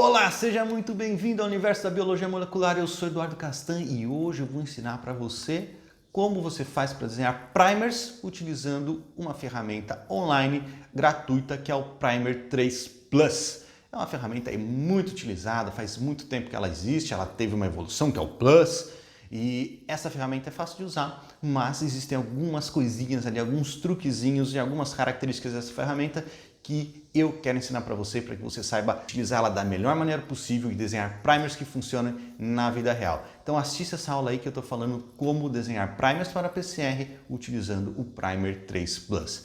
Olá, seja muito bem-vindo ao Universo da Biologia Molecular. Eu sou Eduardo Castan e hoje eu vou ensinar para você como você faz para desenhar primers utilizando uma ferramenta online gratuita que é o Primer 3 Plus. É uma ferramenta muito utilizada, faz muito tempo que ela existe, ela teve uma evolução que é o Plus. E essa ferramenta é fácil de usar, mas existem algumas coisinhas ali, alguns truquezinhos e algumas características dessa ferramenta que eu quero ensinar para você que você saiba utilizá-la da melhor maneira possível e desenhar primers que funcionem na vida real. Então assista essa aula aí que eu estou falando como desenhar primers para PCR utilizando o Primer 3 Plus.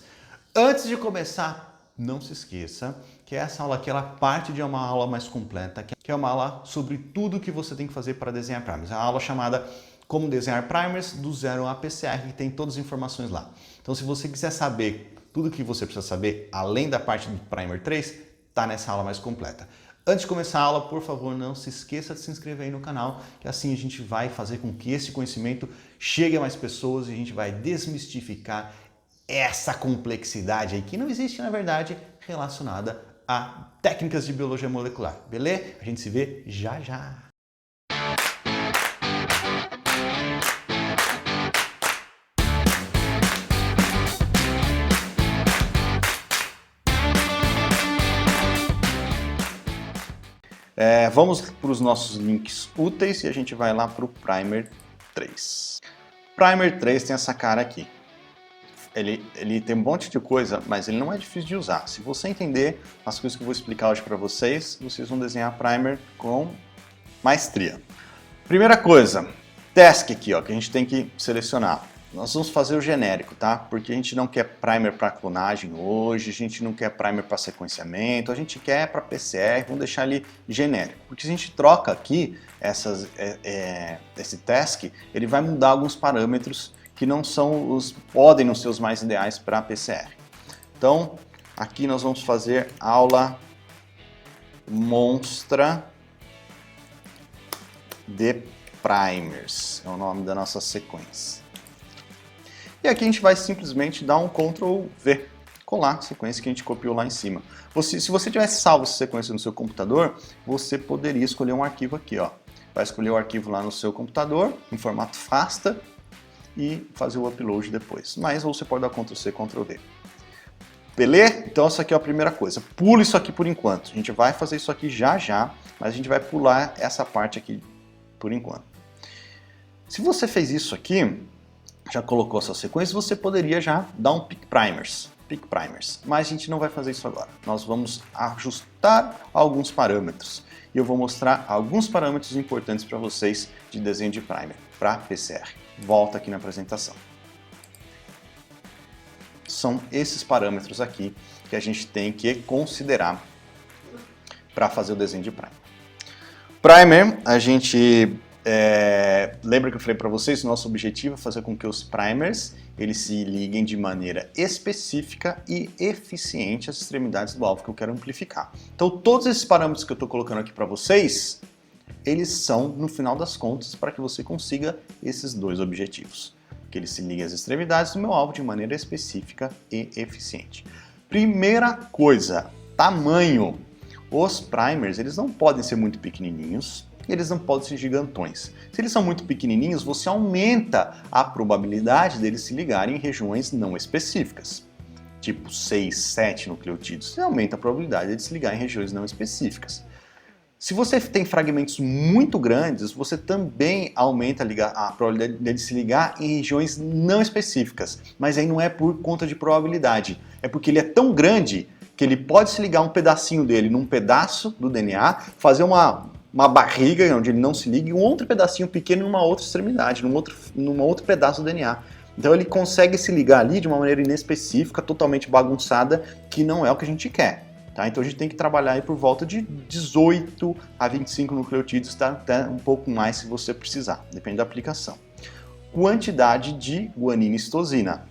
Antes de começar, não se esqueça que essa aula aqui ela parte de uma aula mais completa, que é uma aula sobre tudo que você tem que fazer para desenhar primers. É uma aula chamada Como Desenhar Primers do Zero a PCR, que tem todas as informações lá. Então se você quiser saber tudo que você precisa saber, além da parte do Primer 3, está nessa aula mais completa. Antes de começar a aula, por favor, não se esqueça de se inscrever aí no canal, que assim a gente vai fazer com que esse conhecimento chegue a mais pessoas e a gente vai desmistificar essa complexidade aí que não existe, na verdade, relacionada a técnicas de biologia molecular. Beleza? A gente se vê já já! Vamos para os nossos links úteis e a gente vai lá para o Primer 3. Primer 3 tem essa cara aqui. Ele tem um monte de coisa, mas ele não é difícil de usar. Se você entender as coisas que eu vou explicar hoje para vocês, vocês vão desenhar primer com maestria. Primeira coisa, task aqui, ó, que a gente tem que selecionar. Nós vamos fazer o genérico, tá? Porque a gente não quer primer para clonagem hoje, a gente não quer primer para sequenciamento, a gente quer para PCR, vamos deixar ele genérico. Porque se a gente troca aqui esse task, ele vai mudar alguns parâmetros que não são podem não ser os mais ideais para PCR. Então, aqui nós vamos fazer aula monstra de primers, é o nome da nossa sequência. E aqui a gente vai simplesmente dar um Ctrl V, colar a sequência que a gente copiou lá em cima. Se você tivesse salvo essa sequência no seu computador, você poderia escolher um arquivo aqui, ó. Vai escolher o arquivo lá no seu computador, em formato FASTA, e fazer o upload depois. Mas ou você pode dar Ctrl C, Ctrl V. Beleza? Então essa aqui é a primeira coisa. Pula isso aqui por enquanto. A gente vai fazer isso aqui já já, mas a gente vai pular essa parte aqui por enquanto. Se você fez isso aqui, já colocou essa sequência, você poderia já dar um pick primers, mas a gente não vai fazer isso agora. Nós vamos ajustar alguns parâmetros e eu vou mostrar alguns parâmetros importantes para vocês de desenho de primer para PCR. Volta aqui na apresentação. São esses parâmetros aqui que a gente tem que considerar para fazer o desenho de primer. Primer, a gente lembra que eu falei para vocês, o nosso objetivo é fazer com que os primers eles se liguem de maneira específica e eficiente às extremidades do alvo que eu quero amplificar. Então todos esses parâmetros que eu estou colocando aqui para vocês, eles são, no final das contas, para que você consiga esses dois objetivos. Que ele se ligue às extremidades do meu alvo de maneira específica e eficiente. Primeira coisa, tamanho. Os primers, eles não podem ser muito pequenininhos, eles não podem ser gigantões. Se eles são muito pequenininhos, você aumenta a probabilidade deles se ligarem em regiões não específicas. Tipo 6, 7 nucleotídeos, você aumenta a probabilidade de se ligar em regiões não específicas. Se você tem fragmentos muito grandes, você também aumenta a probabilidade dele se ligar em regiões não específicas. Mas aí não é por conta de probabilidade, é porque ele é tão grande que ele pode se ligar um pedacinho dele num pedaço do DNA, fazer uma barriga onde ele não se liga e um outro pedacinho pequeno numa outra extremidade, num outro pedaço do DNA. Então ele consegue se ligar ali de uma maneira inespecífica, totalmente bagunçada, que não é o que a gente quer. Tá? Então a gente tem que trabalhar aí por volta de 18 a 25 nucleotídeos, tá? Até um pouco mais se você precisar, depende da aplicação. Quantidade de guanina e citosina.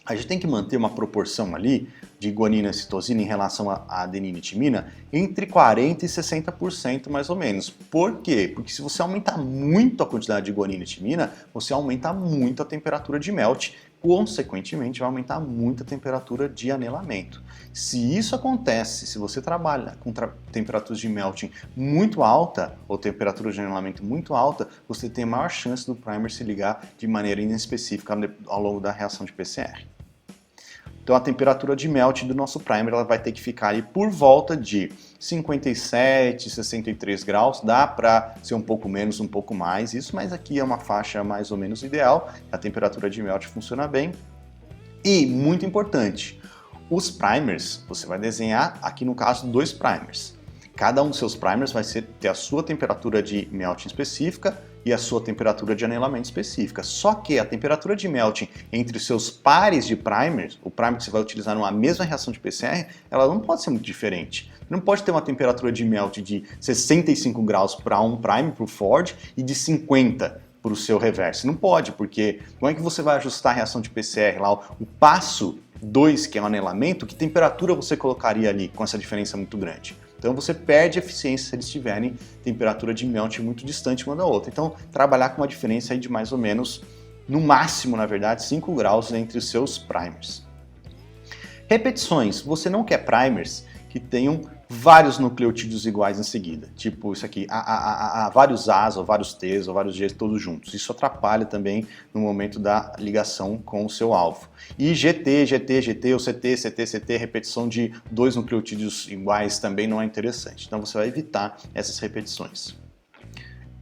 A gente tem que manter uma proporção ali de guanina e citosina em relação à adenina e timina entre 40% e 60% mais ou menos. Por quê? Porque se você aumentar muito a quantidade de guanina e timina, você aumenta muito a temperatura de melt, consequentemente vai aumentar muito a temperatura de anelamento. Se isso acontece, se você trabalha com temperaturas de melting muito alta, ou temperatura de anelamento muito alta, você tem maior chance do primer se ligar de maneira inespecífica ao longo da reação de PCR. Então a temperatura de melt do nosso primer ela vai ter que ficar ali por volta de 57, 63 graus, dá para ser um pouco menos, um pouco mais, isso, mas aqui é uma faixa mais ou menos ideal, a temperatura de melt funciona bem. E, muito importante, os primers, você vai desenhar, aqui no caso, 2 primers. Cada um dos seus primers vai ter a sua temperatura de melting específica e a sua temperatura de anelamento específica. Só que a temperatura de melting entre os seus pares de primers, o primer que você vai utilizar numa mesma reação de PCR, ela não pode ser muito diferente. Você não pode ter uma temperatura de melt de 65 graus para um primer, para o Ford, e de 50 para o seu reverse. Não pode, porque como é que você vai ajustar a reação de PCR lá, o passo 2, que é o anelamento, que temperatura você colocaria ali com essa diferença muito grande? Então você perde eficiência se eles tiverem temperatura de melt muito distante uma da outra. Então trabalhar com uma diferença aí de mais ou menos, no máximo na verdade, 5 graus entre os seus primers. Repetições, você não quer primers que tenham vários nucleotídeos iguais em seguida, tipo isso aqui, vários A's ou vários T's ou vários G's todos juntos. Isso atrapalha também no momento da ligação com o seu alvo. E GT, GT, GT ou CT, CT, CT, repetição de 2 nucleotídeos iguais também não é interessante. Então você vai evitar essas repetições.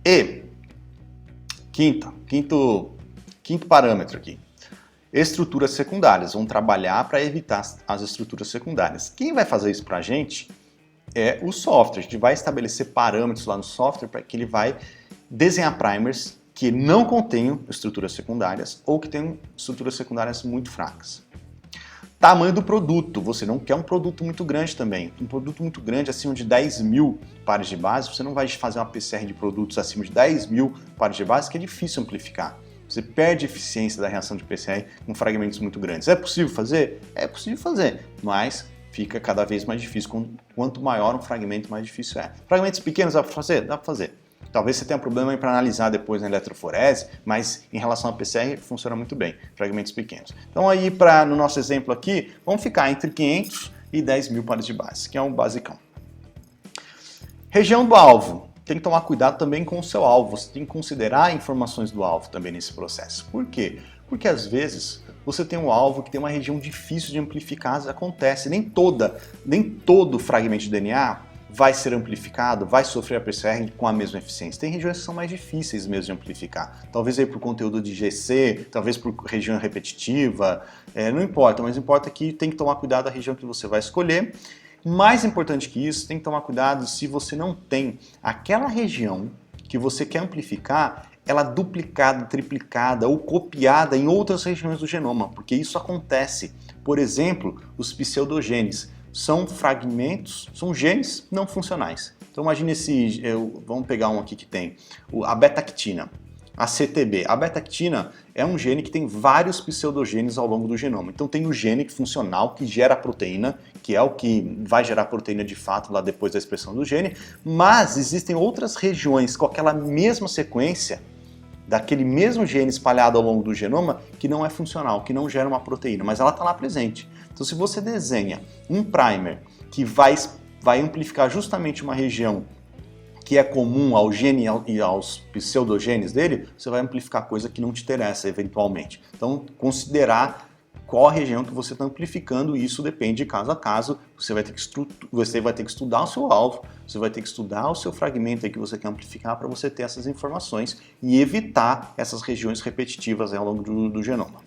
E quinto parâmetro aqui. Estruturas secundárias. Vamos trabalhar para evitar as estruturas secundárias. Quem vai fazer isso para a gente é o software. A gente vai estabelecer parâmetros lá no software para que ele vai desenhar primers que não contenham estruturas secundárias ou que tenham estruturas secundárias muito fracas. Tamanho do produto. Você não quer um produto muito grande também. Um produto muito grande, acima de 10 mil pares de base, você não vai fazer uma PCR de produtos acima de 10 mil pares de base, que é difícil amplificar. Você perde eficiência da reação de PCR com fragmentos muito grandes. É possível fazer? É possível fazer, mas fica cada vez mais difícil. Quanto maior um fragmento, mais difícil é. Fragmentos pequenos dá para fazer? Dá para fazer. Talvez você tenha um problema para analisar depois na eletroforese, mas em relação à PCR funciona muito bem, fragmentos pequenos. Então aí, no nosso exemplo aqui, vamos ficar entre 500 e 10 mil pares de base, que é um basicão. Região do alvo. Tem que tomar cuidado também com o seu alvo, você tem que considerar informações do alvo também nesse processo. Por quê? Porque às vezes você tem um alvo que tem uma região difícil de amplificar, acontece, nem todo fragmento de DNA vai ser amplificado, vai sofrer a PCR com a mesma eficiência. Tem regiões que são mais difíceis mesmo de amplificar, talvez aí por conteúdo de GC, talvez por região repetitiva, não importa, mas importa que tem que tomar cuidado da região que você vai escolher. Mais importante que isso, tem que tomar cuidado se você não tem aquela região que você quer amplificar, ela duplicada, triplicada ou copiada em outras regiões do genoma, porque isso acontece. Por exemplo, os pseudogenes são fragmentos, são genes não funcionais. Então imagine vamos pegar um aqui que tem a beta-actina. A CTB. A beta-actina é um gene que tem vários pseudogenes ao longo do genoma. Então tem o gene funcional que gera a proteína, que é o que vai gerar a proteína de fato lá depois da expressão do gene, mas existem outras regiões com aquela mesma sequência, daquele mesmo gene espalhado ao longo do genoma, que não é funcional, que não gera uma proteína, mas ela está lá presente. Então se você desenha um primer que vai amplificar justamente uma região que é comum ao gene e aos pseudogenes dele, você vai amplificar coisa que não te interessa eventualmente. Então, considerar qual a região que você está amplificando, e isso depende de caso a caso. Você vai ter que estudar o seu alvo, você vai ter que estudar o seu fragmento aí que você quer amplificar para você ter essas informações e evitar essas regiões repetitivas ao longo do genoma.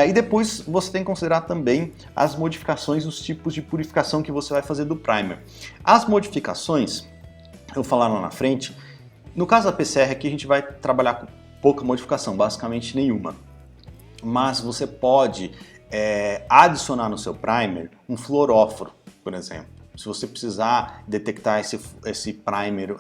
E depois você tem que considerar também as modificações, os tipos de purificação que você vai fazer do primer. As modificações, eu vou falar lá na frente. No caso da PCR aqui a gente vai trabalhar com pouca modificação, basicamente nenhuma. Mas você pode adicionar no seu primer um fluoróforo, por exemplo. Se você precisar detectar esse primer,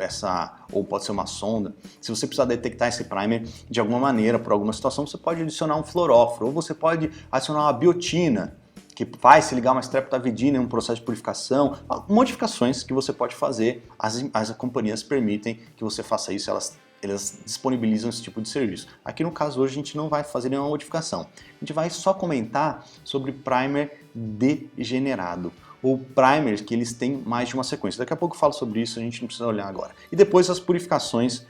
ou pode ser uma sonda, se você precisar detectar esse primer de alguma maneira, por alguma situação, você pode adicionar um fluoróforo, ou você pode adicionar uma biotina, que vai se ligar uma streptavidina em um processo de purificação, modificações que você pode fazer, as companhias permitem que você faça isso, elas elas disponibilizam esse tipo de serviço. Aqui no caso hoje a gente não vai fazer nenhuma modificação. A gente vai só comentar sobre primer degenerado, ou primers que eles têm mais de uma sequência. Daqui a pouco eu falo sobre isso, a gente não precisa olhar agora. E depois as purificações,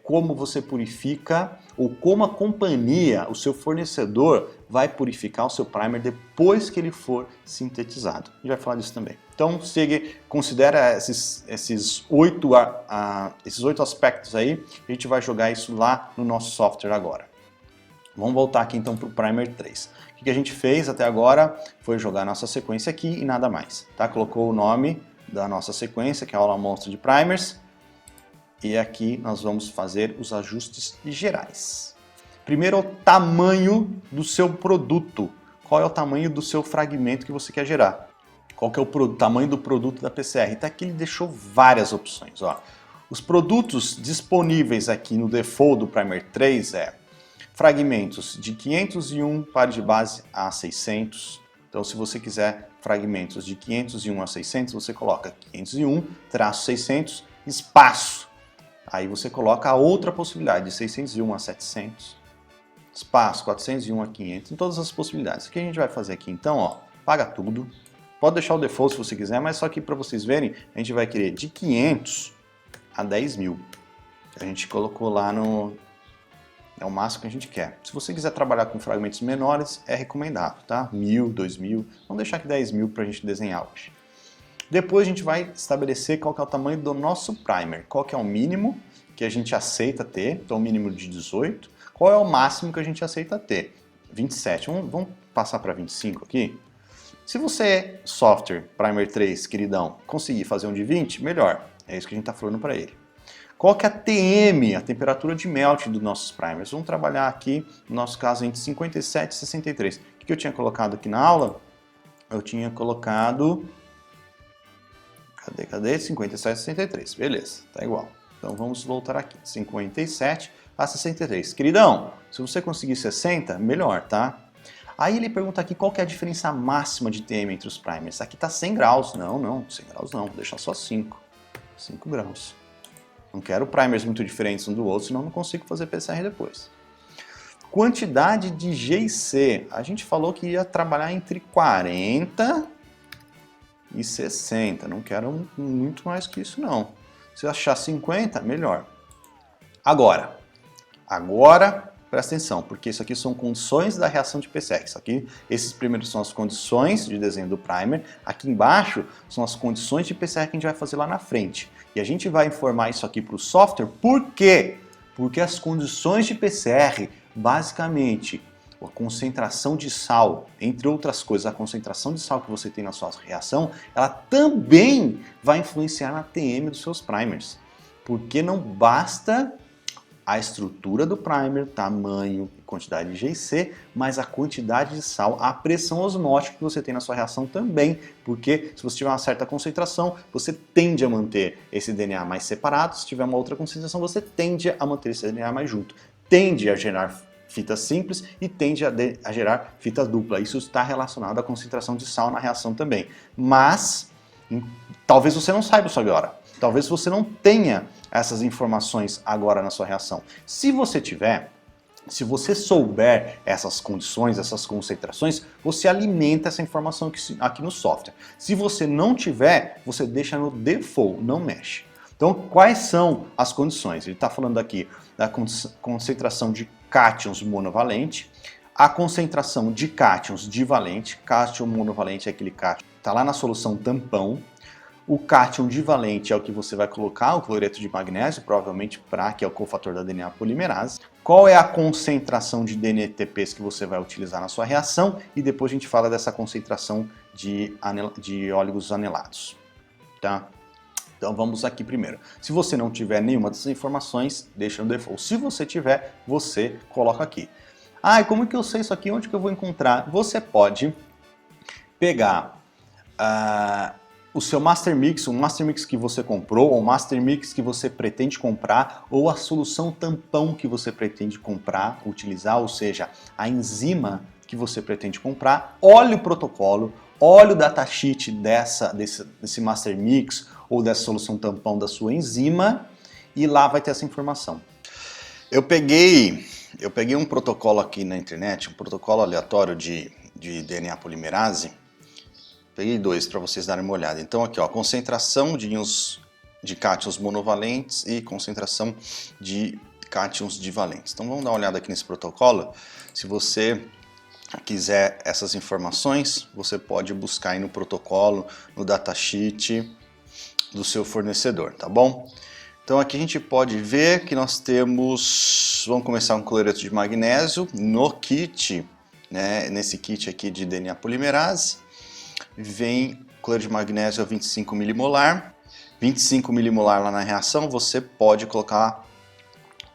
como você purifica, ou como a companhia, o seu fornecedor, vai purificar o seu primer depois que ele for sintetizado. A gente vai falar disso também. Então, considera esses 8 aspectos aí, a gente vai jogar isso lá no nosso software agora. Vamos voltar aqui então para o Primer 3. O que a gente fez até agora foi jogar a nossa sequência aqui e nada mais. Tá? Colocou o nome da nossa sequência, que é a aula monstro de primers, e aqui nós vamos fazer os ajustes gerais. Primeiro, o tamanho do seu produto. Qual é o tamanho do seu fragmento que você quer gerar? Qual que é o tamanho do produto da PCR? Então aqui ele deixou várias opções. Ó. Os produtos disponíveis aqui no default do Primer 3 fragmentos de 501 pares de base a 600. Então se você quiser fragmentos de 501 a 600, você coloca 501-600 espaço. Aí você coloca a outra possibilidade de 601 a 700, espaço 401 a 500, em todas as possibilidades. O que a gente vai fazer aqui então, ó, paga tudo. Pode deixar o default se você quiser, mas só que para vocês verem, a gente vai querer de 500 a 10.000. A gente colocou lá no... é o máximo que a gente quer. Se você quiser trabalhar com fragmentos menores, é recomendado, tá? 1.000, 2.000, vamos deixar aqui 10.000 para a gente desenhar hoje. Depois a gente vai estabelecer qual que é o tamanho do nosso primer, qual que é o mínimo que a gente aceita ter, então o mínimo de 18, qual é o máximo que a gente aceita ter, 27, vamos passar para 25 aqui? Se você, software, Primer 3, queridão, conseguir fazer um de 20, melhor, é isso que a gente está falando para ele. Qual que é a TM, a temperatura de melt dos nossos primers? Vamos trabalhar aqui, no nosso caso, entre 57 e 63. O que eu tinha colocado aqui na aula? Eu tinha colocado... Cadê? 57 a 63. Beleza, tá igual. Então vamos voltar aqui. 57 a 63. Queridão, se você conseguir 60, melhor, tá? Aí ele pergunta aqui qual que é a diferença máxima de TM entre os primers. Aqui tá 100 graus. Não, 100 graus não. Vou deixar só 5. 5 graus. Não quero primers muito diferentes um do outro, senão não consigo fazer PCR depois. Quantidade de GC. A gente falou que ia trabalhar entre 40 e 60. Não quero muito mais que isso, não. Se eu achar 50, melhor. Agora, presta atenção, porque isso aqui são condições da reação de PCR. Esses primeiros são as condições de desenho do primer. Aqui embaixo são as condições de PCR que a gente vai fazer lá na frente. E a gente vai informar isso aqui para o software. Por quê? Porque as condições de PCR, basicamente, a concentração de sal, entre outras coisas, a concentração de sal que você tem na sua reação, ela também vai influenciar na TM dos seus primers. Porque não basta a estrutura do primer, tamanho e quantidade de GC, mas a quantidade de sal, a pressão osmótica que você tem na sua reação também, porque se você tiver uma certa concentração, você tende a manter esse DNA mais separado, se tiver uma outra concentração, você tende a manter esse DNA mais junto, tende a gerar fita simples e tende a gerar fita dupla. Isso está relacionado à concentração de sal na reação também. Mas, talvez você não saiba isso agora. Talvez você não tenha essas informações agora na sua reação. Se você tiver, se você souber essas condições, essas concentrações, você alimenta essa informação aqui no software. Se você não tiver, você deixa no default, não mexe. Então, quais são as condições? Ele está falando aqui da concentração de cátions monovalente, a concentração de cátions divalente. Cátion monovalente é aquele cátion que está lá na solução tampão. O cátion divalente é o que você vai colocar, o cloreto de magnésio, provavelmente para que é o cofator da DNA polimerase. Qual é a concentração de DNTPs que você vai utilizar na sua reação? E depois a gente fala dessa concentração de óleos anelados. Tá? Então vamos aqui primeiro. Se você não tiver nenhuma dessas informações, deixa no default. Se você tiver, você coloca aqui. Ah, e como que eu sei isso aqui? Onde que eu vou encontrar? Você pode pegar o seu Master Mix, o Master Mix que você comprou, ou o Master Mix que você pretende comprar, ou a solução tampão que você pretende comprar, utilizar, ou seja, a enzima que você pretende comprar, olhe o protocolo, olhe o datasheet desse Master Mix ou dessa solução tampão da sua enzima e lá vai ter essa informação. Eu peguei um protocolo aqui na internet, um protocolo aleatório de DNA polimerase. Peguei dois para vocês darem uma olhada. Então aqui, ó, concentração de íons de cátions monovalentes e concentração de cátions divalentes. Então vamos dar uma olhada aqui nesse protocolo. Se você quiser essas informações, você pode buscar aí no protocolo, no datasheet do seu fornecedor, tá bom? Então aqui a gente pode ver que nós temos, vamos começar com cloreto de magnésio no kit, né? Nesse kit aqui de DNA polimerase, vem cloreto de magnésio a 25 milimolar. 25 milimolar lá na reação, você pode colocar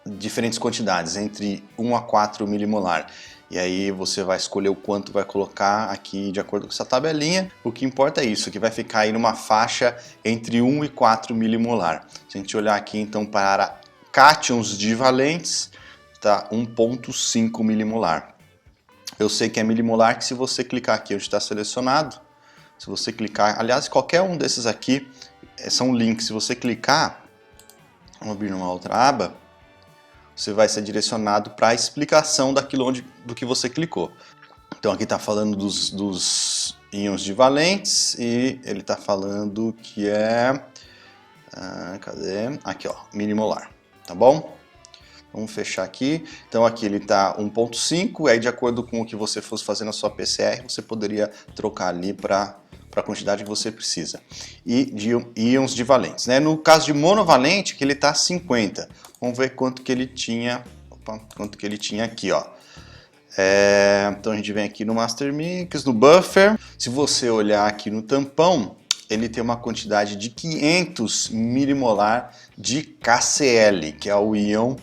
diferentes quantidades, entre 1 a 4 milimolar. E aí você vai escolher o quanto vai colocar aqui de acordo com essa tabelinha. O que importa é isso, que vai ficar aí numa faixa entre 1 e 4 milimolar. Se a gente olhar aqui então para cátions divalentes, tá 1,5 milimolar. Eu sei que é milimolar que se você clicar aqui onde está selecionado, se você clicar, aliás, qualquer um desses aqui são links, se você clicar, vamos abrir numa outra aba, você vai ser direcionado para a explicação do que você clicou. Então aqui está falando dos íons divalentes e ele está falando que é, cadê? Aqui ó, milimolar, tá bom? Vamos fechar aqui. Então aqui ele está 1,5, aí de acordo com o que você fosse fazer na sua PCR, você poderia trocar ali para a quantidade que você precisa. E de íons divalentes, né? No caso de monovalente, que ele está 50. Vamos ver quanto que ele tinha, quanto que ele tinha aqui, ó. Então a gente vem aqui no Master Mix, no Buffer. Se você olhar aqui no tampão, ele tem uma quantidade de 500 milimolar de KCl, que é o íon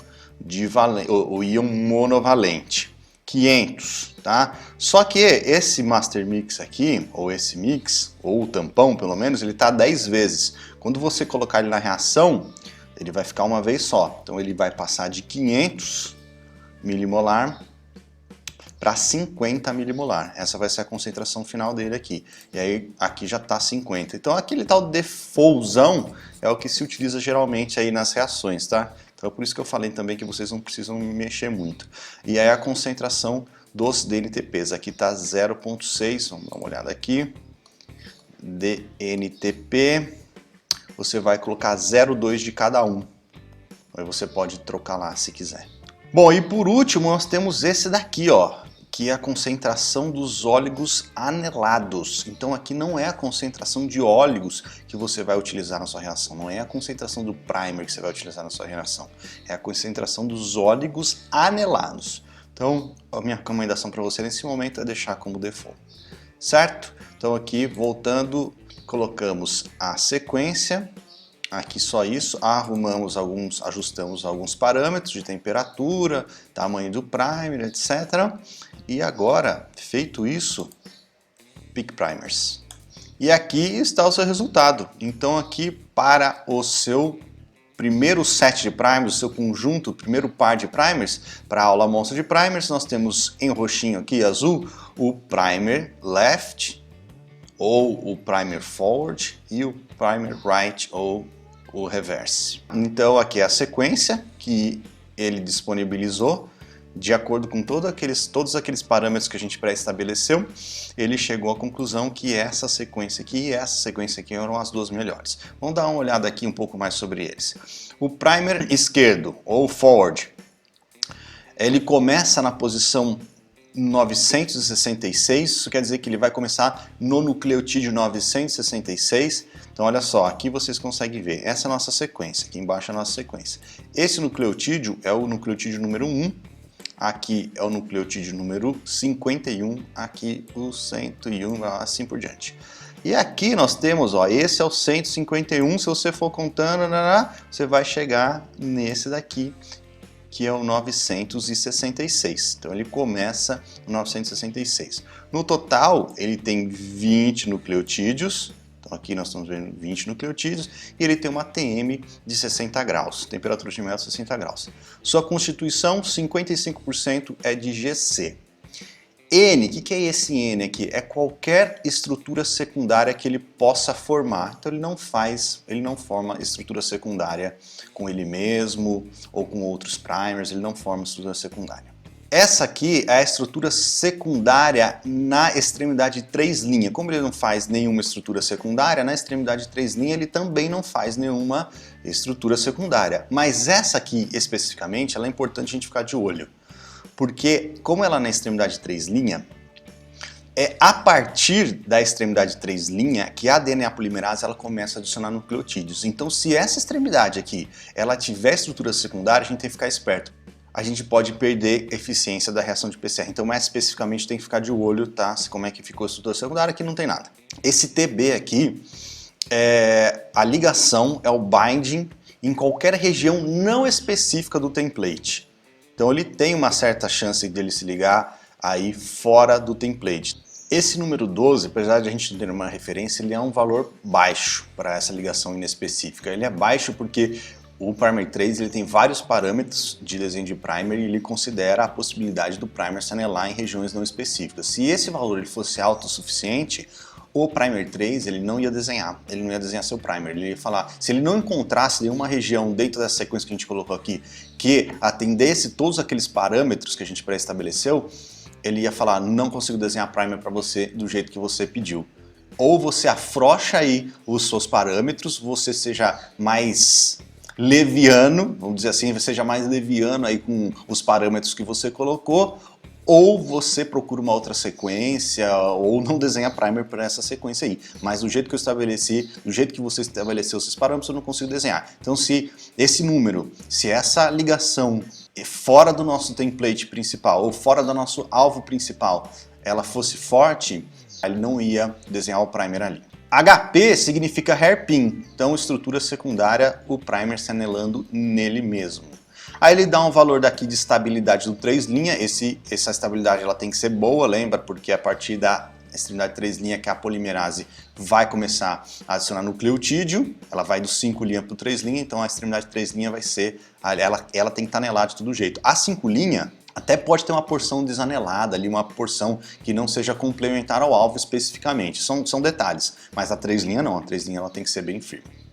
monovalente. 500, tá? Só que esse Master Mix aqui, ou esse mix, ou o tampão pelo menos, ele tá 10 vezes. Quando você colocar ele na reação, ele vai ficar uma vez só. Então ele vai passar de 500 milimolar para 50 milimolar. Essa vai ser a concentração final dele aqui. E aí aqui já tá 50. Então aquele tal defaultzão é o que se utiliza geralmente aí nas reações, tá? Então é por isso que eu falei também que vocês não precisam mexer muito. E aí a concentração dos DNTPs, aqui está 0,6, vamos dar uma olhada aqui. DNTP, você vai colocar 0,2 de cada um. Aí você pode trocar lá se quiser. Bom, e por último nós temos esse daqui, ó, que é a concentração dos óligos anelados. Então aqui não é a concentração de óligos que você vai utilizar na sua reação, não é a concentração do primer que você vai utilizar na sua reação, é a concentração dos óligos anelados. Então a minha recomendação para você nesse momento é deixar como default, certo? Então aqui voltando, colocamos a sequência, aqui só isso, ajustamos alguns parâmetros de temperatura, tamanho do primer, etc. E agora, feito isso, Pick Primers. E aqui está o seu resultado. Então aqui para o seu primeiro set de primers, o seu conjunto, o primeiro par de primers, para a aula monstra de primers, nós temos em roxinho aqui, azul, o primer left, ou o primer forward, e o primer right, ou o reverse. Então aqui é a sequência que ele disponibilizou, de acordo com todos aqueles parâmetros que a gente pré-estabeleceu, ele chegou à conclusão que essa sequência aqui e essa sequência aqui eram as duas melhores. Vamos dar uma olhada aqui um pouco mais sobre eles. O primer esquerdo, ou forward, ele começa na posição 966, isso quer dizer que ele vai começar no nucleotídeo 966. Então olha só, aqui vocês conseguem ver, essa é a nossa sequência, aqui embaixo é a nossa sequência. Esse nucleotídeo é o nucleotídeo número 1, aqui é o nucleotídeo número 51, aqui o 101, assim por diante. E aqui nós temos, ó, esse é o 151, se você for contando, você vai chegar nesse daqui, que é o 966. Então ele começa no 966. No total, ele tem 20 nucleotídeos. Então aqui nós estamos vendo 20 nucleotídeos e ele tem uma TM de 60 graus, temperatura de mel 60 graus. Sua constituição, 55% é de GC. N, o que é esse N aqui? É qualquer estrutura secundária que ele possa formar. Então ele não forma estrutura secundária com ele mesmo ou com outros primers, ele não forma estrutura secundária. Essa aqui é a estrutura secundária na extremidade 3' Como ele não faz nenhuma estrutura secundária, na extremidade 3' ele também não faz nenhuma estrutura secundária. Mas essa aqui, especificamente, ela é importante a gente ficar de olho. Porque, como ela é na extremidade 3', é a partir da extremidade 3' que a DNA polimerase ela começa a adicionar nucleotídeos. Então, se essa extremidade aqui ela tiver estrutura secundária, a gente tem que ficar esperto. A gente pode perder eficiência da reação de PCR. Então, mais especificamente, tem que ficar de olho, tá? Como é que ficou a estrutura secundária, aqui não tem nada. Esse TB aqui, a ligação é o binding em qualquer região não específica do template. Então, ele tem uma certa chance dele se ligar aí fora do template. Esse número 12, apesar de a gente não ter uma referência, ele é um valor baixo para essa ligação inespecífica. Ele é baixo porque o primer 3 ele tem vários parâmetros de desenho de primer e ele considera a possibilidade do primer se anelar em regiões não específicas. Se esse valor ele fosse alto o suficiente, o primer 3 ele não ia desenhar seu primer, ele ia falar, se ele não encontrasse nenhuma região dentro dessa sequência que a gente colocou aqui que atendesse todos aqueles parâmetros que a gente pré-estabeleceu, ele ia falar, não consigo desenhar primer para você do jeito que você pediu. Ou você afrouxa aí os seus parâmetros, você seja mais leviano, vamos dizer assim, seja mais leviano aí com os parâmetros que você colocou, ou você procura uma outra sequência, ou não desenha primer para essa sequência aí. Mas do jeito que eu estabeleci, do jeito que você estabeleceu esses parâmetros, eu não consigo desenhar. Então se esse número, se essa ligação é fora do nosso template principal, ou fora do nosso alvo principal, ela fosse forte, ele não ia desenhar o primer ali. HP significa hairpin, então estrutura secundária, o primer se anelando nele mesmo. Aí ele dá um valor daqui de estabilidade do 3', essa estabilidade ela tem que ser boa, lembra? Porque a partir da extremidade 3' que a polimerase vai começar a adicionar nucleotídeo, ela vai do 5' para o 3', então a extremidade 3' vai ser, ela tem que estar anelada de todo jeito. A 5' até pode ter uma porção desanelada ali, uma porção que não seja complementar ao alvo especificamente, são detalhes, mas a 3' não, a 3' ela tem que ser bem firme.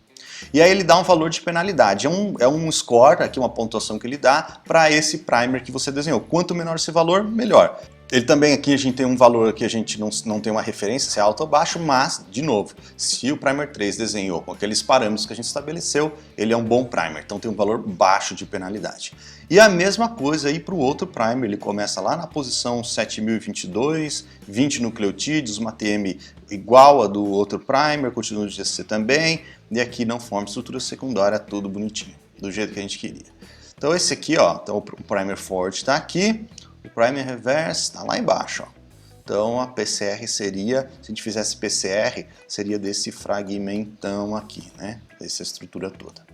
E aí ele dá um valor de penalidade, é um score, aqui uma pontuação que ele dá para esse primer que você desenhou. Quanto menor esse valor, melhor. Ele também aqui a gente tem um valor que a gente não tem uma referência se é alto ou baixo, mas, de novo, se o primer 3 desenhou com aqueles parâmetros que a gente estabeleceu, ele é um bom primer, então tem um valor baixo de penalidade. E a mesma coisa aí para o outro primer, ele começa lá na posição 7022, 20 nucleotídeos, uma TM igual a do outro primer, continua no GC também, e aqui não forma estrutura secundária, tudo bonitinho, do jeito que a gente queria. Então esse aqui, ó, então o primer forward está aqui, o primer reverse está lá embaixo, ó. Então a PCR seria, se a gente fizesse PCR, seria desse fragmentão aqui, né? Dessa estrutura toda,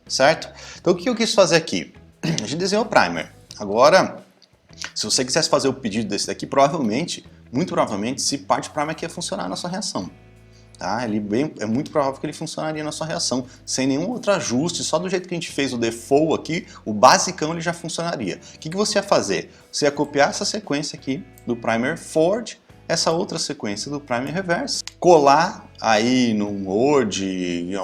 certo? Então o que eu quis fazer aqui? A gente desenhou o primer. Agora, se você quisesse fazer o pedido desse daqui, provavelmente, muito provavelmente, esse parte primer aqui ia funcionar na sua reação. Tá? É muito provável que ele funcionaria na sua reação, sem nenhum outro ajuste, só do jeito que a gente fez o default aqui, o basicão ele já funcionaria. O que você ia fazer? Você ia copiar essa sequência aqui do primer forward, essa outra sequência do primer reverse, colar aí no Word,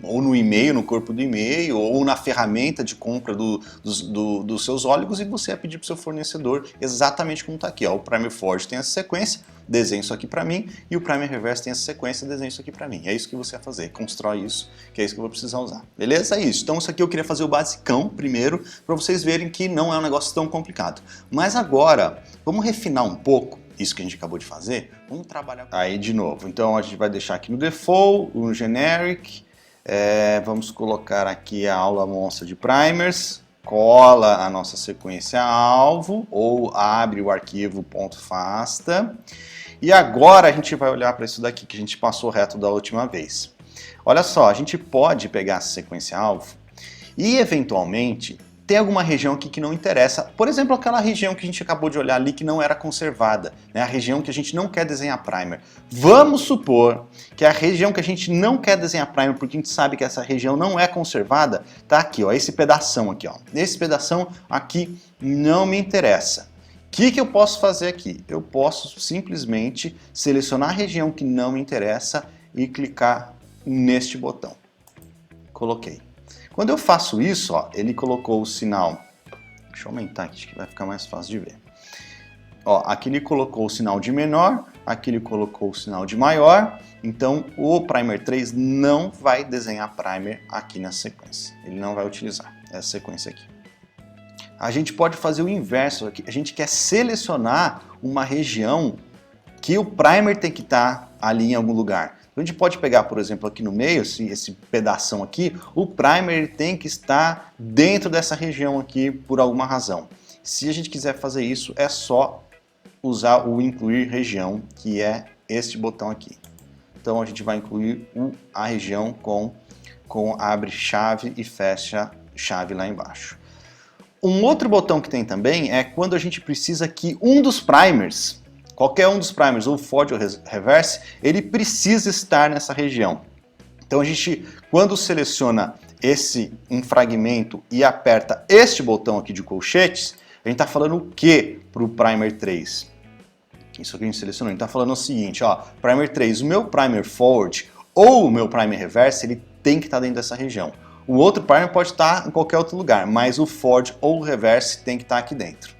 ou no e-mail, no corpo do e-mail, ou na ferramenta de compra dos seus óleos, e você ia pedir para o seu fornecedor exatamente como está aqui. Ó. O primer forward tem essa sequência, desenha isso aqui para mim, e o primer reverse tem essa sequência, desenha isso aqui para mim. É isso que você vai fazer, constrói isso, que é isso que eu vou precisar usar. Beleza? É isso. Então isso aqui eu queria fazer o basicão primeiro, para vocês verem que não é um negócio tão complicado. Mas agora, vamos refinar um pouco isso que a gente acabou de fazer, vamos trabalhar aí de novo. Então a gente vai deixar aqui no default, no generic, vamos colocar aqui a aula monstra de primers, cola a nossa sequência alvo, ou abre o arquivo .fasta, e agora a gente vai olhar para isso daqui que a gente passou reto da última vez. Olha só, a gente pode pegar essa sequência alvo e eventualmente tem alguma região aqui que não interessa, por exemplo, aquela região que a gente acabou de olhar ali que não era conservada, né? A região que a gente não quer desenhar primer. Vamos supor que a região que a gente não quer desenhar primer, porque a gente sabe que essa região não é conservada, tá aqui, ó, esse pedação aqui, ó. Esse pedação aqui não me interessa. que eu posso fazer aqui? Eu posso simplesmente selecionar a região que não me interessa e clicar neste botão. Coloquei. Quando eu faço isso, ó, ele colocou o sinal. Deixa eu aumentar aqui, acho que vai ficar mais fácil de ver. Ó, aqui ele colocou o sinal de menor, aqui ele colocou o sinal de maior, então o Primer 3 não vai desenhar primer aqui nessa sequência. Ele não vai utilizar essa sequência aqui. A gente pode fazer o inverso aqui. A gente quer selecionar uma região que o primer tem que estar ali em algum lugar. Então a gente pode pegar, por exemplo, aqui no meio, esse pedação aqui, o primer tem que estar dentro dessa região aqui por alguma razão. Se a gente quiser fazer isso, é só usar o incluir região, que é este botão aqui. Então a gente vai incluir a região com abre chave e fecha chave lá embaixo. Um outro botão que tem também é quando a gente precisa que um dos primers, qualquer um dos primers, ou forward ou reverse, ele precisa estar nessa região. Então a gente, quando seleciona um fragmento e aperta este botão aqui de colchetes, a gente está falando o que para o primer 3? Isso aqui a gente selecionou. A gente está falando o seguinte, ó, primer 3, o meu primer forward ou o meu primer reverse, ele tem que estar dentro dessa região. O outro primer pode estar em qualquer outro lugar, mas o forward ou o reverse tem que estar aqui dentro.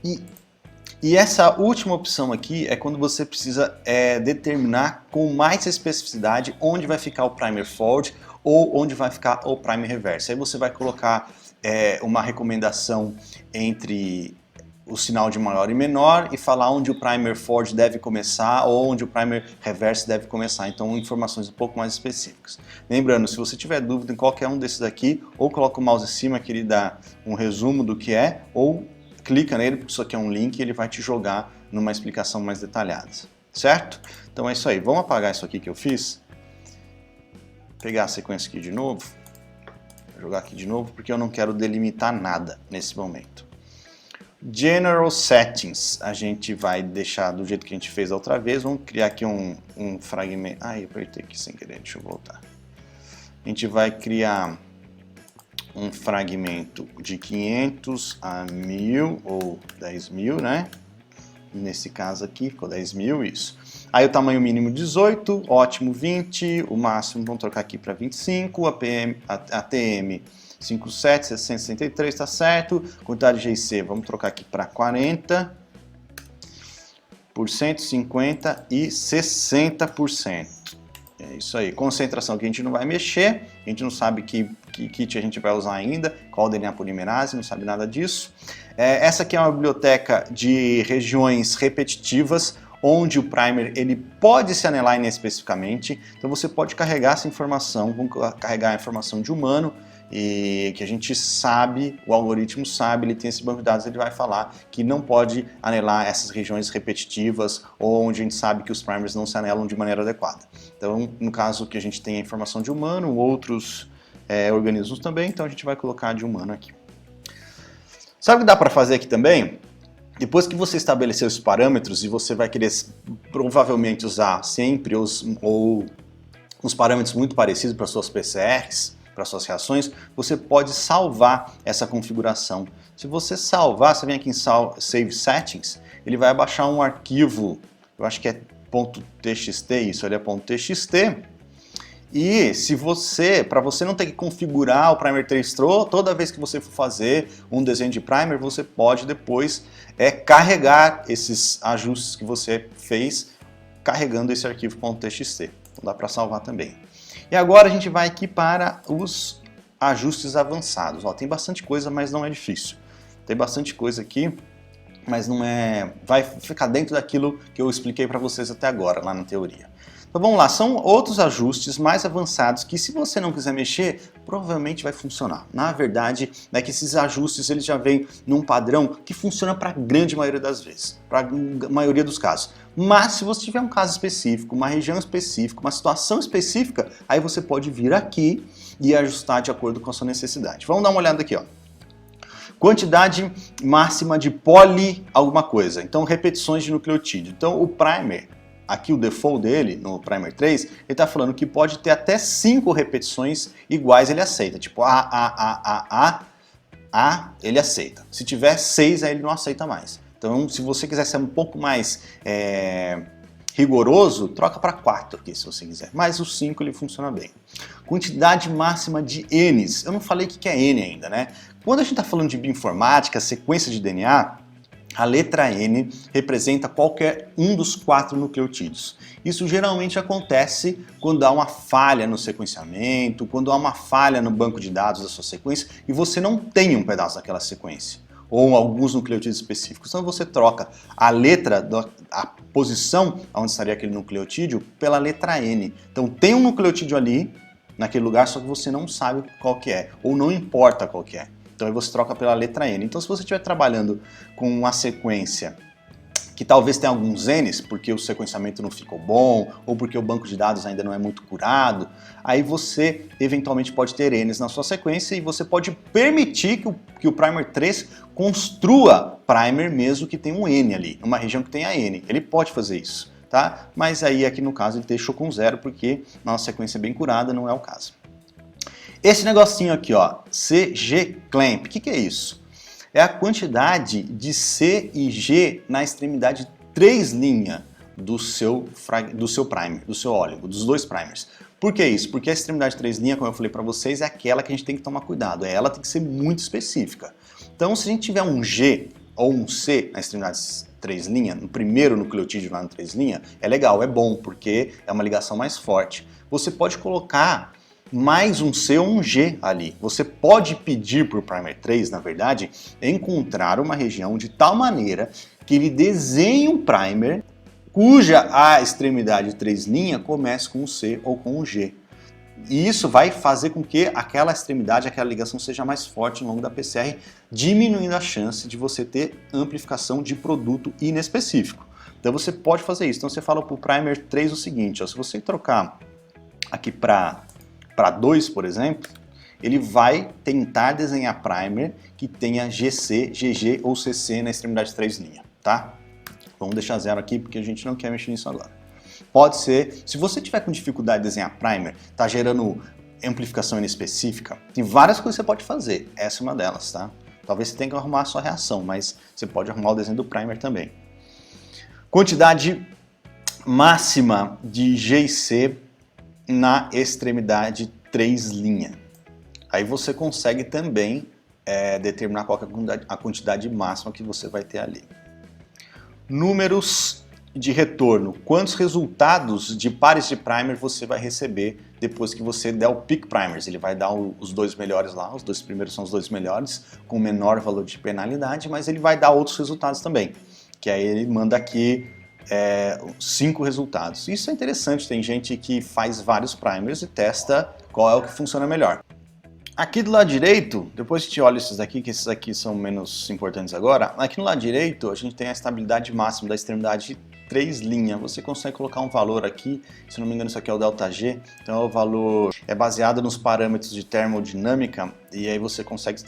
E essa última opção aqui é quando você precisa determinar com mais especificidade onde vai ficar o primer forward ou onde vai ficar o primer reverse. Aí você vai colocar uma recomendação entre o sinal de maior e menor e falar onde o primer forward deve começar ou onde o primer reverse deve começar. Então, informações um pouco mais específicas. Lembrando, se você tiver dúvida em qualquer um desses aqui, ou coloca o mouse em cima que ele dá um resumo do que é, ou clica nele, porque isso aqui é um link e ele vai te jogar numa explicação mais detalhada. Certo? Então é isso aí. Vamos apagar isso aqui que eu fiz. Pegar a sequência aqui de novo. Vou jogar aqui de novo, porque eu não quero delimitar nada nesse momento. General Settings, a gente vai deixar do jeito que a gente fez da outra vez. Vamos criar aqui um fragmento. Ai, eu apertei aqui sem querer, deixa eu voltar. A gente vai criar um fragmento de 500 a 1000 ou 10.000, né? Nesse caso aqui ficou 10.000, isso. Aí o tamanho mínimo 18, ótimo 20, o máximo vamos trocar aqui para 25, ATM 57, 663, tá certo. Quantidade de GIC, vamos trocar aqui para 40%, 50% e 60%. É isso aí. Concentração que a gente não vai mexer, a gente não sabe que kit a gente vai usar ainda, qual DNA polimerase, não sabe nada disso. Essa aqui é uma biblioteca de regiões repetitivas, onde o primer ele pode se anelar inespecificamente. Então você pode carregar essa informação, vamos carregar a informação de humano, e que a gente sabe, o algoritmo sabe, ele tem esse banco de dados, ele vai falar que não pode anelar essas regiões repetitivas ou onde a gente sabe que os primers não se anelam de maneira adequada. Então, no caso que a gente tem a informação de humano, outros organismos também, então a gente vai colocar de humano aqui. Sabe o que dá para fazer aqui também? Depois que você estabeleceu esses parâmetros e você vai querer provavelmente usar sempre os parâmetros muito parecidos para suas PCRs, para suas reações, você pode salvar essa configuração. Se você salvar, você vem aqui em Save Settings, ele vai baixar um arquivo, eu acho que é .txt, isso ali é .txt, e se para você não ter que configurar o Primer 3 toda vez que você for fazer um desenho de primer, você pode depois carregar esses ajustes que você fez, carregando esse arquivo .txt. Então dá para salvar também. E agora a gente vai aqui para os ajustes avançados. Ó, tem bastante coisa, mas não é difícil. Tem bastante coisa aqui, mas não é... vai ficar dentro daquilo que eu expliquei para vocês até agora, lá na teoria. Então vamos lá, são outros ajustes mais avançados que se você não quiser mexer, provavelmente vai funcionar. Na verdade, é que esses ajustes eles já vêm num padrão que funciona para a grande maioria das vezes, para a maioria dos casos. Mas se você tiver um caso específico, uma região específica, uma situação específica, aí você pode vir aqui e ajustar de acordo com a sua necessidade. Vamos dar uma olhada aqui, ó. Quantidade máxima de poli alguma coisa, então repetições de nucleotídeo. Então o primer, aqui o default dele, no Primer 3, ele está falando que pode ter até 5 repetições iguais, ele aceita. Tipo, A, ele aceita. Se tiver 6, aí ele não aceita mais. Então, se você quiser ser um pouco mais rigoroso, troca para 4 aqui, se você quiser. Mas o 5 ele funciona bem. Quantidade máxima de Ns. Eu não falei o que é N ainda, né? Quando a gente está falando de bioinformática, sequência de DNA, a letra N representa qualquer um dos 4 nucleotídeos. Isso geralmente acontece quando há uma falha no sequenciamento, quando há uma falha no banco de dados da sua sequência e você não tem um pedaço daquela sequência, ou alguns nucleotídeos específicos. Então você troca a letra, a posição onde estaria aquele nucleotídeo pela letra N. Então tem um nucleotídeo ali, naquele lugar, só que você não sabe qual que é, ou não importa qual que é. Então aí você troca pela letra N. Então se você estiver trabalhando com uma sequência que talvez tenha alguns N's, porque o sequenciamento não ficou bom, ou porque o banco de dados ainda não é muito curado, aí você eventualmente pode ter N's na sua sequência e você pode permitir que o primer 3 construa primer mesmo que tenha um N ali, uma região que tenha N. Ele pode fazer isso, tá? Mas aí aqui no caso ele deixou com 0 porque nossa sequência é bem curada, não é o caso. Esse negocinho aqui, ó, CG-clamp, o que é isso? É a quantidade de C e G na extremidade 3' do seu primer, do seu óligo, dos 2 primers. Por que isso? Porque a extremidade 3', como eu falei para vocês, é aquela que a gente tem que tomar cuidado. Ela tem que ser muito específica. Então, se a gente tiver um G ou um C na extremidade 3', no primeiro nucleotídeo lá no 3', é legal, é bom, porque é uma ligação mais forte. Você pode colocar mais um C ou um G ali. Você pode pedir para o primer 3, na verdade, encontrar uma região de tal maneira que ele desenhe um primer cuja a extremidade 3' comece com um C ou com um G. E isso vai fazer com que aquela extremidade, aquela ligação seja mais forte ao longo da PCR, diminuindo a chance de você ter amplificação de produto inespecífico. Então você pode fazer isso. Então você fala para o primer 3 o seguinte, ó, se você trocar aqui para 2, por exemplo, ele vai tentar desenhar primer que tenha GC, GG ou CC na extremidade 3', tá? Vamos deixar 0 aqui porque a gente não quer mexer nisso agora. Pode ser, se você tiver com dificuldade de desenhar primer, tá gerando amplificação inespecífica, tem várias coisas que você pode fazer, essa é uma delas, tá? Talvez você tenha que arrumar a sua reação, mas você pode arrumar o desenho do primer também. Quantidade máxima de G e C na extremidade 3'. Aí você consegue também determinar qual é a quantidade máxima que você vai ter ali. Números de retorno. Quantos resultados de pares de primer você vai receber depois que você der o pick primers? Ele vai dar os 2 melhores lá, os 2 primeiros são os 2 melhores, com menor valor de penalidade, mas ele vai dar outros resultados também. Que aí ele manda aqui 5 resultados. Isso é interessante, tem gente que faz vários primers e testa qual é o que funciona melhor. Aqui do lado direito, depois a gente olha esses aqui, que esses aqui são menos importantes agora, aqui no lado direito a gente tem a estabilidade máxima da extremidade 3'. Você consegue colocar um valor aqui, se não me engano isso aqui é o ΔG, então o valor é baseado nos parâmetros de termodinâmica e aí você consegue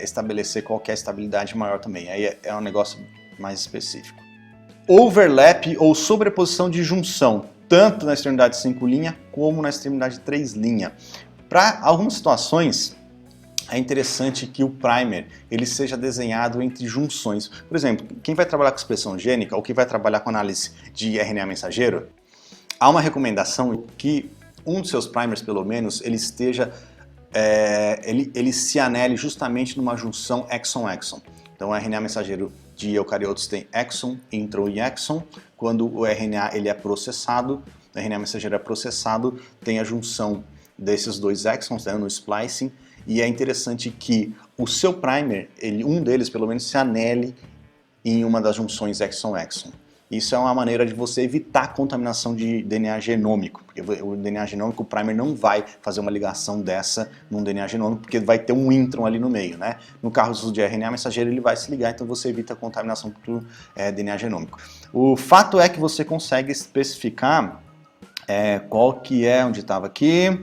estabelecer qual que é a estabilidade maior também, aí é um negócio mais específico. Overlap ou sobreposição de junção, tanto na extremidade 5' como na extremidade 3'. Para algumas situações, é interessante que o primer ele seja desenhado entre junções. Por exemplo, quem vai trabalhar com expressão gênica ou quem vai trabalhar com análise de RNA mensageiro, há uma recomendação que um dos seus primers, pelo menos, ele esteja, ele se anele justamente numa junção exon-exon. Então, o RNA mensageiro de eucariotos tem exon, intron e exon. Quando o RNA ele é processado, o RNA mensageiro é processado, tem a junção desses 2 exons, né, no splicing, e é interessante que o seu primer, um deles pelo menos, se anele em uma das junções exon-exon. Isso é uma maneira de você evitar a contaminação de DNA genômico, porque o DNA genômico, o primer não vai fazer uma ligação dessa num DNA genômico, porque vai ter um intron ali no meio, né? No caso de RNA mensageiro, ele vai se ligar, então você evita a contaminação por DNA genômico. O fato é que você consegue especificar qual que é, onde estava aqui,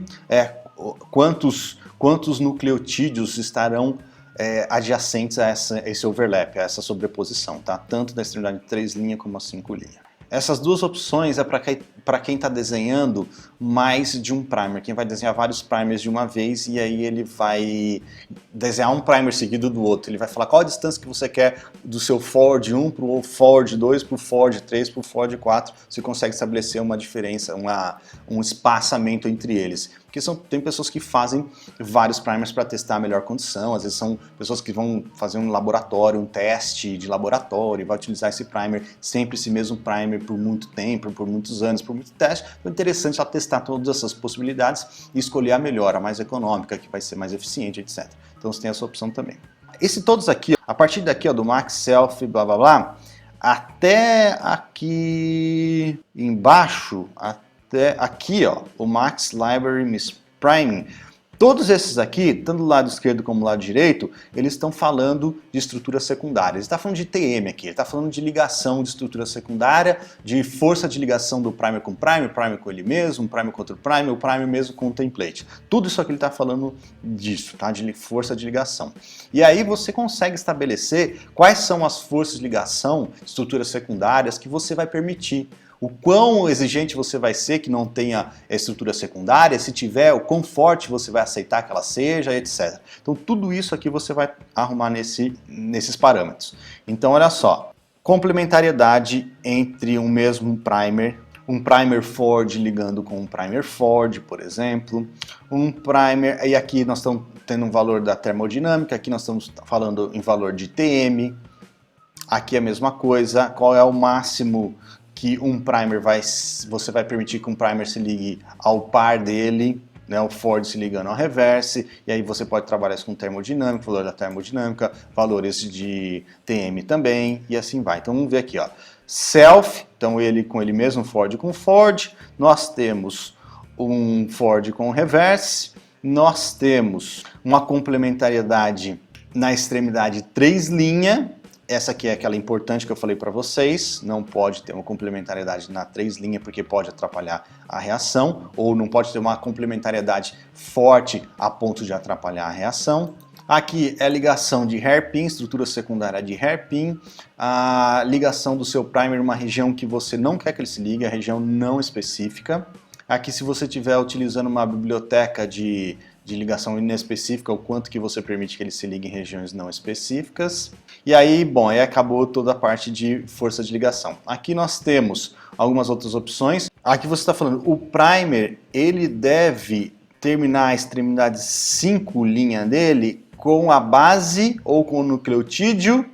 quantos nucleotídeos estarão adjacentes a esse overlap, a essa sobreposição, tá? Tanto da extremidade 3' como a 5'. Essas duas opções é para quem está desenhando mais de um primer. Quem vai desenhar vários primers de uma vez e aí ele vai desenhar um primer seguido do outro. Ele vai falar qual a distância que você quer do seu Ford 1 para o Ford 2, para o Ford 3, para o Ford 4. Você consegue estabelecer uma diferença, um espaçamento entre eles. Porque tem pessoas que fazem vários primers para testar a melhor condição, às vezes são pessoas que vão fazer um laboratório, um teste de laboratório, e vai utilizar esse primer, sempre esse mesmo primer por muito tempo, por muitos anos, por muito teste. Então é interessante ela testar todas essas possibilidades e escolher a melhor, a mais econômica, que vai ser mais eficiente, etc. Então você tem essa opção também. Todos aqui, a partir daqui ó, do Max Self, blá blá blá, até aqui embaixo, até aqui, ó, o Max Library Mispriming. Todos esses aqui, tanto do lado esquerdo como do lado direito, eles estão falando de estrutura secundária. Ele está falando de TM aqui, ele está falando de ligação de estrutura secundária, de força de ligação do primer com ele mesmo, um primer com outro primer, o primer mesmo com o template. Tudo isso aqui ele está falando disso, tá? De força de ligação. E aí você consegue estabelecer quais são as forças de ligação, estruturas secundárias, que você vai permitir. O quão exigente você vai ser que não tenha estrutura secundária, se tiver, o quão forte você vai aceitar que ela seja, etc. Então tudo isso aqui você vai arrumar nesses parâmetros. Então olha só, complementariedade entre um mesmo primer, um primer Ford ligando com um primer Ford, por exemplo, um primer, e aqui nós estamos tendo um valor da termodinâmica, aqui nós estamos falando em valor de TM, aqui a mesma coisa, qual é o máximo que um primer você vai permitir que um primer se ligue ao par dele, né, o Ford se ligando ao reverse, e aí você pode trabalhar isso com termodinâmica, valor da termodinâmica, valores de TM também, e assim vai. Então vamos ver aqui, ó. Self, então ele com ele mesmo, Ford com Ford, nós temos um Ford com reverse, nós temos uma complementariedade na extremidade 3 linha. Essa aqui é aquela importante que eu falei para vocês, não pode ter uma complementariedade na 3 linha porque pode atrapalhar a reação, ou não pode ter uma complementariedade forte a ponto de atrapalhar a reação. Aqui é a ligação de hairpin, estrutura secundária de hairpin, a ligação do seu primer em uma região que você não quer que ele se ligue, a região não específica. Aqui se você estiver utilizando uma biblioteca de ligação inespecífica, o quanto que você permite que ele se ligue em regiões não específicas. E aí, bom, aí acabou toda a parte de força de ligação. Aqui nós temos algumas outras opções. Aqui você está falando, o primer, ele deve terminar a extremidade 5 linha dele com a base ou com o nucleotídeo.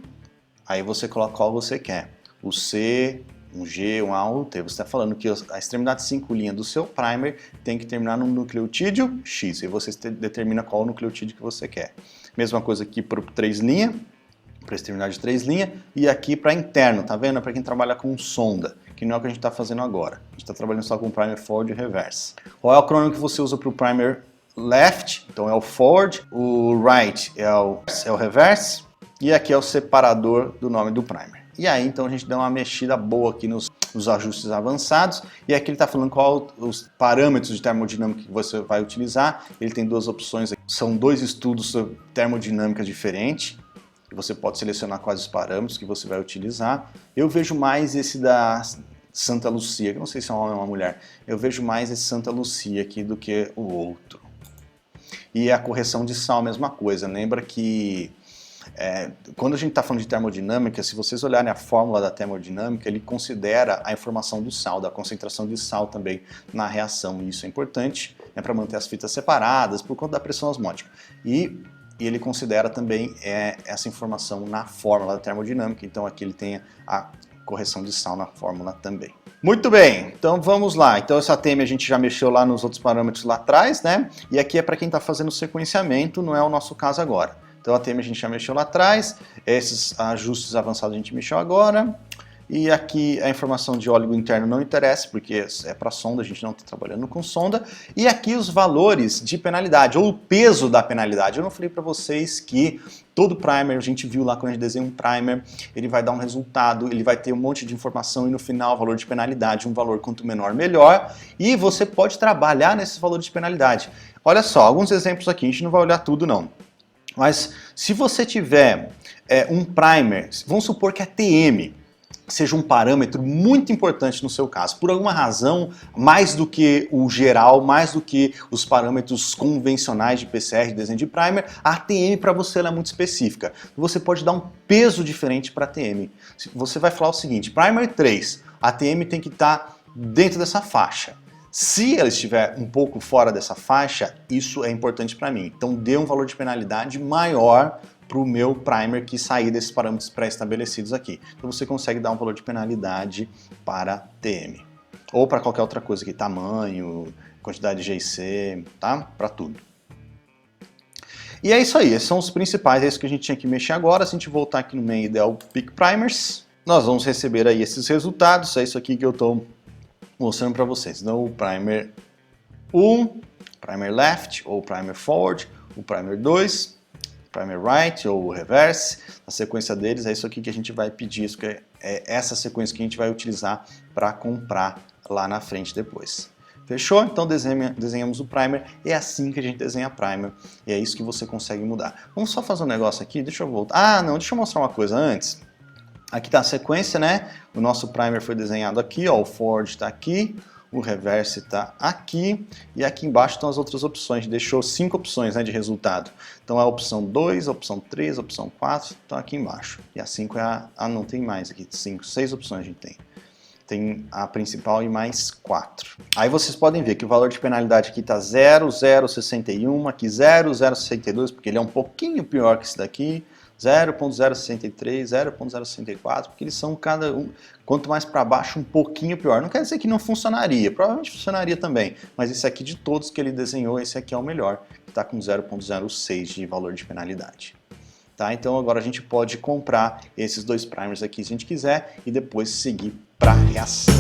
Aí você coloca qual você quer. O C, um G, um A ou um T. Você está falando que a extremidade 5 linha do seu primer tem que terminar num nucleotídeo X, e você determina qual o nucleotídeo que você quer. Mesma coisa aqui para o 3 linha, para a extremidade 3 linha, e aqui para interno, tá vendo? Para quem trabalha com sonda, que não é o que a gente está fazendo agora. A gente está trabalhando só com primer Ford e reverse. Qual é o acrônimo que você usa para o primer left? Então é o Ford, o right é o reverse, e aqui é o separador do nome do primer. E aí, então, a gente dá uma mexida boa aqui nos ajustes avançados. E aqui ele está falando qual os parâmetros de termodinâmica que você vai utilizar. Ele tem duas opções aqui. São 2 estudos sobre termodinâmica diferentes. E você pode selecionar quais os parâmetros que você vai utilizar. Eu vejo mais esse da Santa Lucia, que eu não sei se é um homem ou uma mulher. Eu vejo mais esse Santa Lucia aqui do que o outro. E a correção de sal, a mesma coisa. Lembra que quando a gente está falando de termodinâmica, se vocês olharem a fórmula da termodinâmica, ele considera a informação do sal, da concentração de sal também na reação, e isso é importante, né, para manter as fitas separadas por conta da pressão osmótica. E ele considera também essa informação na fórmula da termodinâmica, então aqui ele tem a correção de sal na fórmula também. Muito bem, então vamos lá. Então essa TM a gente já mexeu lá nos outros parâmetros lá atrás, né? E aqui é para quem está fazendo sequenciamento, não é o nosso caso agora. Então a TM a gente já mexeu lá atrás, esses ajustes avançados a gente mexeu agora, e aqui a informação de óleo interno não interessa, porque é para sonda, a gente não está trabalhando com sonda, e aqui os valores de penalidade, ou o peso da penalidade. Eu não falei para vocês que todo primer, a gente viu lá quando a gente desenha um primer, ele vai dar um resultado, ele vai ter um monte de informação e no final o valor de penalidade, um valor quanto menor melhor, e você pode trabalhar nesses valores de penalidade. Olha só, alguns exemplos aqui, a gente não vai olhar tudo não. Mas se você tiver um primer, vamos supor que é TM, seja um parâmetro muito importante no seu caso. Por alguma razão, mais do que o geral, mais do que os parâmetros convencionais de PCR, de desenho de primer, a ATM para você ela é muito específica. Você pode dar um peso diferente para a ATM. Você vai falar o seguinte, primer 3, a ATM tem que estar dentro dessa faixa. Se ela estiver um pouco fora dessa faixa, isso é importante para mim. Então dê um valor de penalidade maior para o meu primer que sair desses parâmetros pré-estabelecidos aqui. Então você consegue dar um valor de penalidade para TM. Ou para qualquer outra coisa aqui, tamanho, quantidade de GIC, tá? Para tudo. E é isso aí, esses são os principais, é isso que a gente tinha que mexer agora. Se a gente voltar aqui no main ideal Pick Primers, nós vamos receber aí esses resultados, é isso aqui que eu estou mostrando para vocês. Então o primer 1, primer left ou primer forward, o primer 2, primer right ou reverse, a sequência deles é isso aqui que a gente vai pedir, isso que é essa sequência que a gente vai utilizar para comprar lá na frente depois. Fechou? Então desenhamos o primer, é assim que a gente desenha primer, e é isso que você consegue mudar. Vamos só fazer um negócio aqui, deixa eu voltar. Ah, não, deixa eu mostrar uma coisa antes. Aqui está a sequência, né? O nosso primer foi desenhado aqui, ó, o forward está aqui, o reverse está aqui, e aqui embaixo estão as outras opções. A gente deixou 5 opções, né, de resultado. Então a opção 2, a opção 3, a opção 4, estão aqui embaixo. E a 5 é não tem mais aqui, 5, 6 opções a gente tem. Tem a principal e mais 4. Aí vocês podem ver que o valor de penalidade aqui está 0,061, aqui 0,062, porque ele é um pouquinho pior que esse daqui. 0.063, 0.064, porque eles são cada um, quanto mais para baixo, um pouquinho pior. Não quer dizer que não funcionaria, provavelmente funcionaria também, mas esse aqui de todos que ele desenhou, esse aqui é o melhor, que está com 0.06 de valor de penalidade. Tá? Então agora a gente pode comprar esses dois primers aqui se a gente quiser e depois seguir para a reação.